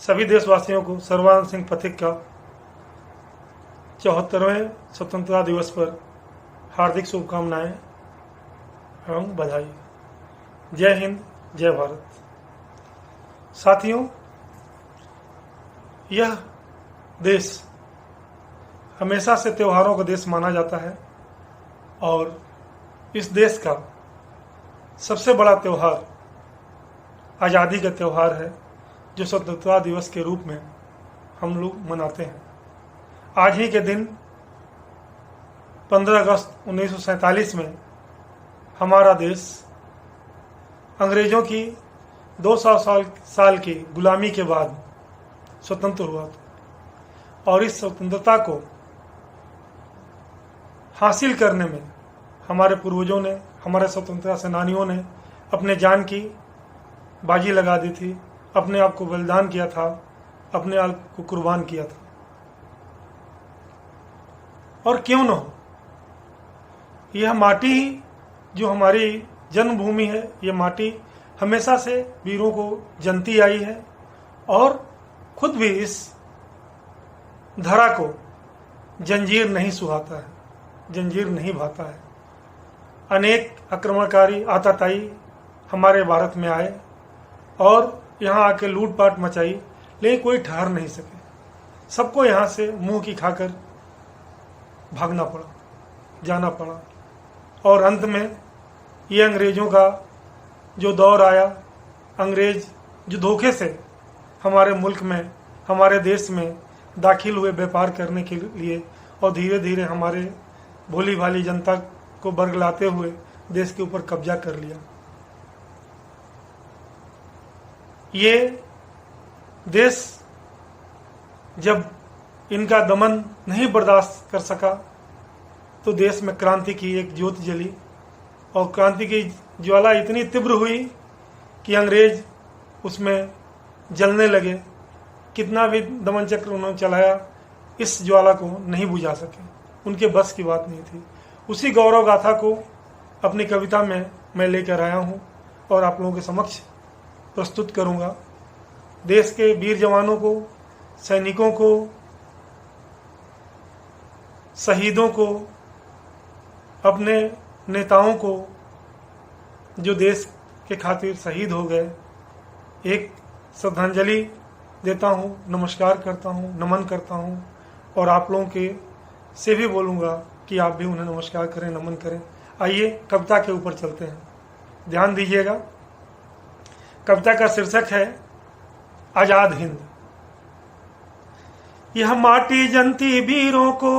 सभी देशवासियों को सर्बानंद सिंह पथिक का 74वें स्वतंत्रता दिवस पर हार्दिक शुभकामनाएं एवं बधाई। जय हिंद, जय भारत। साथियों, यह देश हमेशा से त्योहारों का देश माना जाता है और इस देश का सबसे बड़ा त्यौहार आज़ादी का त्यौहार है, जो स्वतंत्रता दिवस के रूप में हम लोग मनाते हैं। आज ही के दिन 15 अगस्त 1947 में हमारा देश अंग्रेजों की 200 साल की गुलामी के बाद स्वतंत्र हुआ था और इस स्वतंत्रता को हासिल करने में हमारे पूर्वजों ने, हमारे स्वतंत्रता सेनानियों ने अपने जान की बाजी लगा दी थी, अपने आप को बलिदान किया था, अपने आप को कुर्बान किया था। और क्यों न हो, यह माटी जो हमारी जन्मभूमि है, यह माटी हमेशा से वीरों को जनती आई है और खुद भी इस धरा को जंजीर नहीं सुहाता है, जंजीर नहीं भाता है। अनेक आक्रमणकारी आतताई हमारे भारत में आए और यहाँ आके लूटपाट मचाई, लेकिन कोई ठहर नहीं सके। सबको यहाँ से मुंह की खाकर भागना पड़ा, जाना पड़ा और अंत में ये अंग्रेजों का जो दौर आया, अंग्रेज जो धोखे से हमारे मुल्क में, हमारे देश में दाखिल हुए व्यापार करने के लिए और धीरे धीरे हमारे भोली भाली जनता को बरगलाते हुए देश के ऊपर कब्जा कर लिया। ये देश जब इनका दमन नहीं बर्दाश्त कर सका तो देश में क्रांति की एक ज्योत जली और क्रांति की ज्वाला इतनी तीव्र हुई कि अंग्रेज उसमें जलने लगे। कितना भी दमन चक्र उन्होंने चलाया, इस ज्वाला को नहीं बुझा सके, उनके बस की बात नहीं थी। उसी गौरव गाथा को अपनी कविता में मैं लेकर आया हूँ और आप लोगों के समक्ष प्रस्तुत करूँगा। देश के वीर जवानों को, सैनिकों को, शहीदों को, अपने नेताओं को जो देश के खातिर शहीद हो गए, एक श्रद्धांजलि देता हूँ, नमस्कार करता हूँ, नमन करता हूँ और आप लोगों के से भी बोलूँगा कि आप भी उन्हें नमस्कार करें, नमन करें। आइए कविता के ऊपर चलते हैं, ध्यान दीजिएगा। कविता का शीर्षक है आजाद हिंद। यह माटी जनती वीरों को,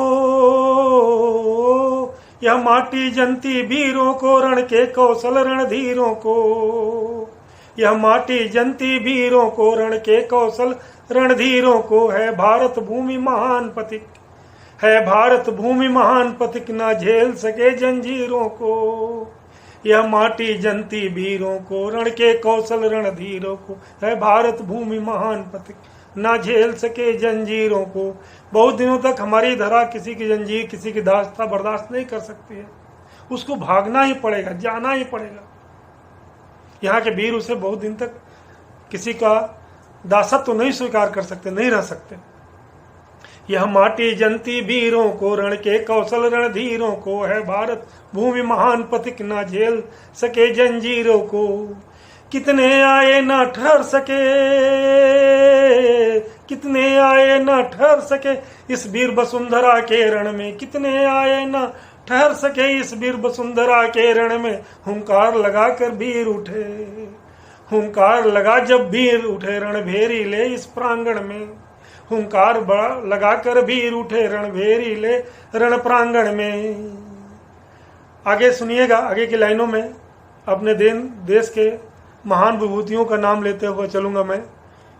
यह माटी जनती वीरों को, रण के कौशल रणधीरों को। यह माटी जनती वीरों को, रण के कौशल रणधीरों को। है भारत भूमि महान पथिक, है भारत भूमि महान पथिक, ना झेल सके जंजीरों को। यह माटी जनती वीरों को, रण के कौशल रणधीरों को। है भारत भूमि महान पथिक, ना झेल सके जंजीरों को। बहुत दिनों तक हमारी धरा किसी की जंजीर, किसी की दास्ता बर्दाश्त नहीं कर सकती है। उसको भागना ही पड़ेगा, जाना ही पड़ेगा। यहाँ के वीर उसे बहुत दिन तक किसी का दासत्व तो नहीं स्वीकार कर सकते, नहीं रह सकते। यह माटी जनती वीरों को, रण के कौशल रणधीरों को। है भारत भूमि महान पथिक, ना झेल सके जंजीरों को। कितने आए ना ठहर सके, कितने आए ना ठहर सके इस वीर वसुंधरा के रण में। कितने आए ना ठहर सके इस वीर वसुंधरा के रण में। हुंकार लगा कर वीर उठे, हुंकार लगा जब वीर उठे, रणभेरी ले इस प्रांगण में। हुंकार बड़ा लगा कर वीर उठे, रणभेरी ले रण प्रांगण में। आगे सुनिएगा, आगे की लाइनों में अपने देश के महान विभूतियों का नाम लेते हुए चलूंगा मैं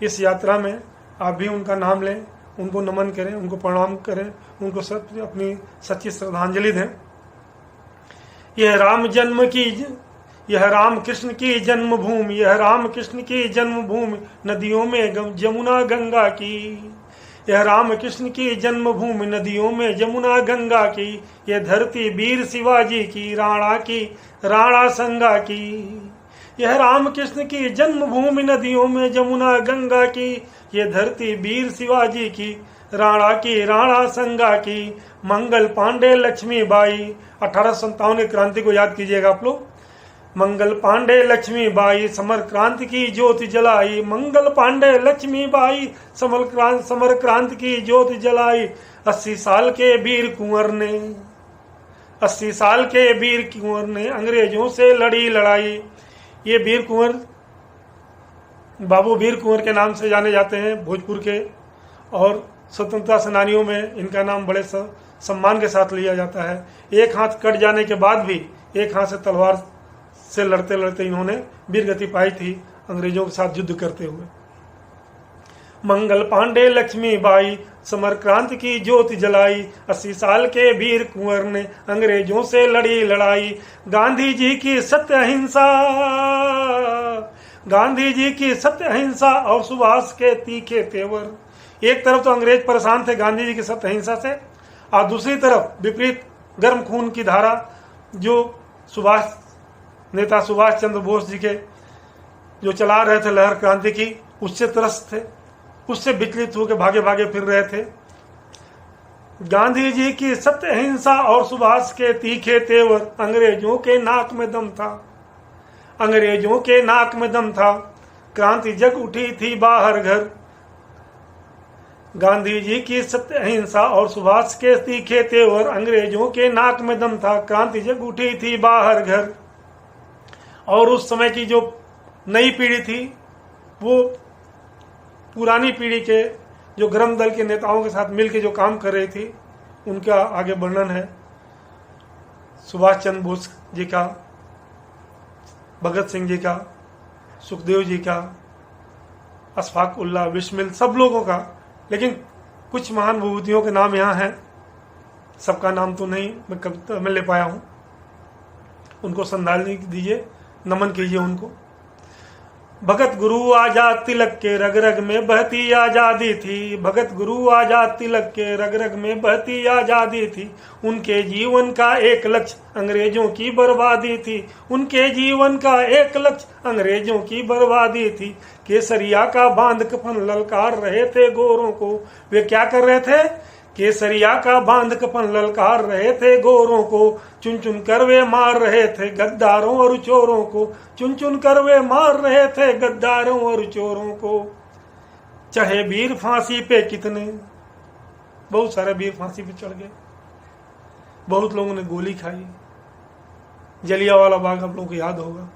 इस यात्रा में। आप भी उनका नाम लें, उनको नमन करें, उनको प्रणाम करें, उनको अपनी सच्ची श्रद्धांजलि दें। यह राम जन्म की, यह राम कृष्ण की जन्मभूमि, यह राम कृष्ण की जन्मभूमि, नदियों में जमुना गंगा की। यह राम कृष्ण की जन्मभूमि, नदियों में जमुना गंगा की। यह धरती वीर शिवाजी की, राणा की, राणा संगा की। यह राम कृष्ण की जन्मभूमि, नदियों में जमुना गंगा की, ये धरती वीर शिवाजी की, राणा संगा की, मंगल पांडे लक्ष्मीबाई। 1857 की क्रांति को याद कीजिएगा आप लोग। मंगल पांडे लक्ष्मीबाई समर क्रांति की ज्योति जलाई, मंगल पांडे लक्ष्मीबाई समर क्रांति की ज्योति जलाई। 80 साल के वीर कुंवर ने 80 साल के वीर कुंवर ने अंग्रेजों से लड़ी लड़ाई। ये वीर कुंवर बाबू वीर कुंवर के नाम से जाने जाते हैं भोजपुर के, और स्वतंत्रता सेनानियों में इनका नाम बड़े सम्मान के साथ लिया जाता है। एक हाथ कट जाने के बाद भी एक हाथ से तलवार से लड़ते लड़ते इन्होंने वीरगति पाई थी अंग्रेजों के साथ युद्ध करते हुए। मंगल पांडे लक्ष्मीबाई समर क्रांति की ज्योति जलाई, 80 साल के वीर कुंवर ने अंग्रेजों से लड़ी लड़ाई। गांधी जी की सत्य अहिंसा, गांधी जी की सत्य अहिंसा और सुभाष के तीखे तेवर। एक तरफ तो अंग्रेज परेशान थे गांधी जी की सत्य अहिंसा से, और दूसरी तरफ विपरीत गर्म खून की धारा जो नेता सुभाष चंद्र बोस जी के जो चला रहे थे लहर क्रांति की, उससे त्रस्त थे, उससे विचलित होकर भागे भागे फिर रहे थे। गांधी जी की सत्य अहिंसा और सुभाष के तीखे तेवर, अंग्रेजों के नाक में दम था, अंग्रेजों के नाक में दम था। क्रांति जग उठी थी बाहर घर। गांधी जी की सत्य अहिंसा और सुभाष के तीखे तेवर, अंग्रेजों के नाक में दम था। क्रांति जग उठी थी बाहर घर। और उस समय की जो नई पीढ़ी थी वो पुरानी पीढ़ी के जो गर्म दल के नेताओं के साथ मिलकर जो काम कर रही थी, उनका आगे वर्णन है सुभाष चंद्र बोस जी का, भगत सिंह जी का, सुखदेव जी का, अशफाक उल्लाह बिस्मिल, सब लोगों का। लेकिन कुछ महान विभूतियों के नाम यहाँ हैं, सबका नाम तो नहीं मैं कविता में ले पाया हूँ। उनको श्रद्धांजलि दीजिए, नमन कीजिए उनको। भगत गुरु आजाद तिलक के रग रग में बहती आजादी थी, भगत गुरु आजाद तिलक के रग रग में बहती आजादी थी। उनके जीवन का एक लक्ष्य अंग्रेजों की बर्बादी थी, उनके जीवन का एक लक्ष्य अंग्रेजों की बर्बादी थी। केसरिया का बांध कफन ललकार रहे थे गोरों को, वे क्या कर रहे थे? केसरिया का बांध कफन ललकार रहे थे गोरों को। चुन चुन कर वे मार रहे थे गद्दारों और चोरों को, चुन चुन कर वे मार रहे थे गद्दारों और चोरों को। चाहे वीर फांसी पे कितने, बहुत सारे वीर फांसी पे चढ़ गए, बहुत लोगों ने गोली खाई। जलियांवाला बाग आप लोगों को याद होगा।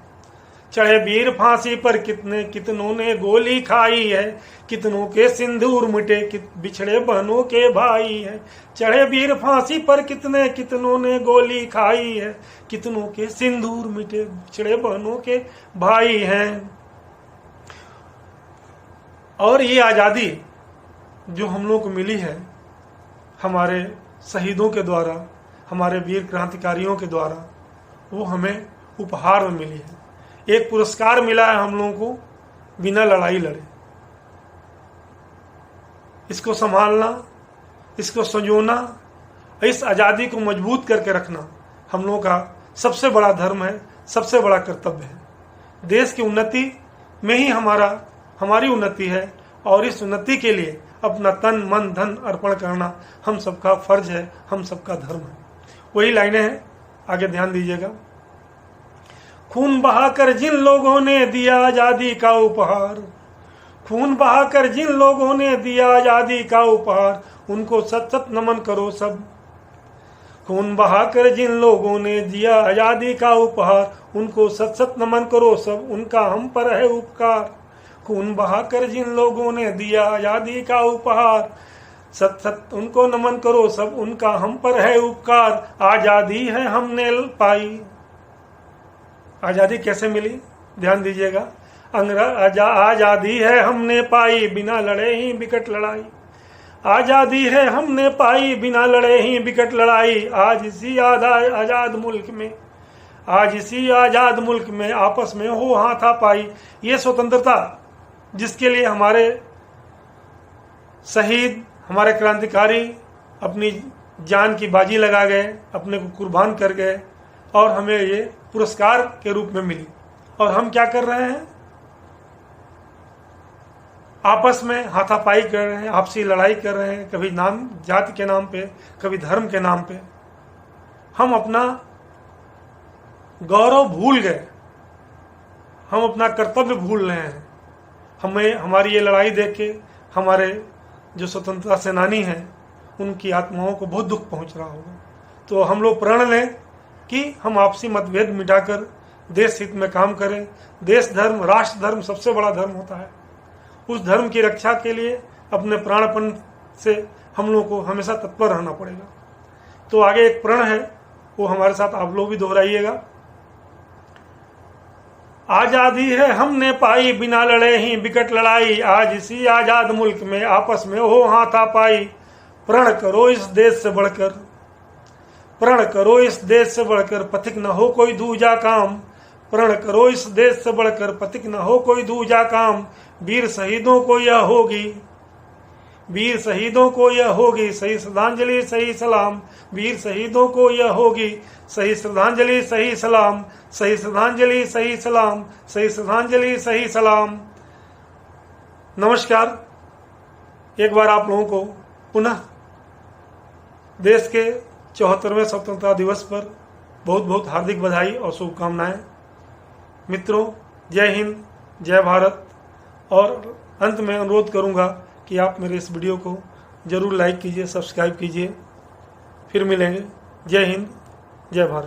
चढ़े वीर फांसी पर कितने, कितनों ने गोली खाई है, कितनों के सिंदूर मिटे बिछड़े बहनों के भाई है। चढ़े वीर फांसी पर कितने, कितनों ने गोली खाई है, कितनों के सिंदूर मिटे बिछड़े बहनों के भाई हैं। और ये आज़ादी जो हम लोग को मिली है हमारे शहीदों के द्वारा, हमारे वीर क्रांतिकारियों के द्वारा, वो हमें उपहार में मिली है। एक पुरस्कार मिला है हम लोगों को, बिना लड़ाई लड़े। इसको संभालना, इसको संजोना, इस आज़ादी को मजबूत करके रखना हम लोगों का सबसे बड़ा धर्म है, सबसे बड़ा कर्तव्य है। देश की उन्नति में ही हमारी उन्नति है, और इस उन्नति के लिए अपना तन मन धन अर्पण करना हम सबका फर्ज है, हम सबका धर्म है। वही लाइनें हैं, आगे ध्यान दीजिएगा। खून बहाकर जिन लोगों ने दिया आजादी का उपहार, खून बहाकर जिन लोगों ने दिया आजादी का उपहार, उनको सत सत नमन करो सब। खून बहाकर जिन लोगों ने दिया आजादी का उपहार, उनको सत सत नमन करो सब, उनका हम पर है उपकार। खून बहाकर जिन लोगों ने दिया आजादी का उपहार, सत सत उनको नमन करो सब, उनका हम पर है उपकार। आजादी है हमने पाई। आजादी कैसे मिली? ध्यान दीजिएगा। आजादी है हमने पाई, बिना लड़े ही विकट लड़ाई। आजादी है हमने पाई, बिना लड़े ही विकट लड़ाई। आज इसी आजाद मुल्क में, आज इसी आजाद मुल्क में आपस में हो हाथापाई। ये स्वतंत्रता जिसके लिए हमारे शहीद, हमारे क्रांतिकारी अपनी जान की बाजी लगा गए, अपने को कुर्बान कर गए, और हमें ये पुरस्कार के रूप में मिली। और हम क्या कर रहे हैं? आपस में हाथापाई कर रहे हैं, आपसी लड़ाई कर रहे हैं, कभी नाम जाति के नाम पे, कभी धर्म के नाम पे। हम अपना गौरव भूल गए, हम अपना कर्तव्य भूल रहे हैं। हमें हमारी ये लड़ाई देख के हमारे जो स्वतंत्रता सेनानी हैं उनकी आत्माओं को बहुत दुख पहुंच रहा होगा। तो हम लोग प्रण लें कि हम आपसी मतभेद मिटाकर देश हित में काम करें। देश धर्म, राष्ट्र धर्म सबसे बड़ा धर्म होता है। उस धर्म की रक्षा के लिए अपने प्राणपण से हम लोगों को हमेशा तत्पर रहना पड़ेगा। तो आगे एक प्रण है, वो हमारे साथ आप लोग भी दोहराइएगा। आजादी है हमने पाई, बिना लड़े ही विकट लड़ाई, आज इसी आजाद मुल्क में आपस में हो हाथापाई। प्रण करो इस देश से बढ़कर, प्रण करो इस देश से बढ़कर, पथिक न हो कोई दूजा काम। प्रण करो इस देश से बढ़कर, पथिक न हो कोई दूजा काम। वीर शहीदों को यह होगी, वीर शहीदों को यह होगी सही श्रद्धांजलि सही सलाम। वीर शहीदों को यह होगी सही श्रद्धांजलि सही सलाम, सही श्रद्धांजलि सही सलाम, सही श्रद्धांजलि सही सलाम। नमस्कार। एक बार आप लोगों को पुनः देश के 74वें स्वतंत्रता दिवस पर बहुत बहुत हार्दिक बधाई और शुभकामनाएं। मित्रों, जय हिंद, जय भारत। और अंत में अनुरोध करूंगा कि आप मेरे इस वीडियो को जरूर लाइक कीजिए, सब्सक्राइब कीजिए। फिर मिलेंगे। जय हिंद, जय भारत।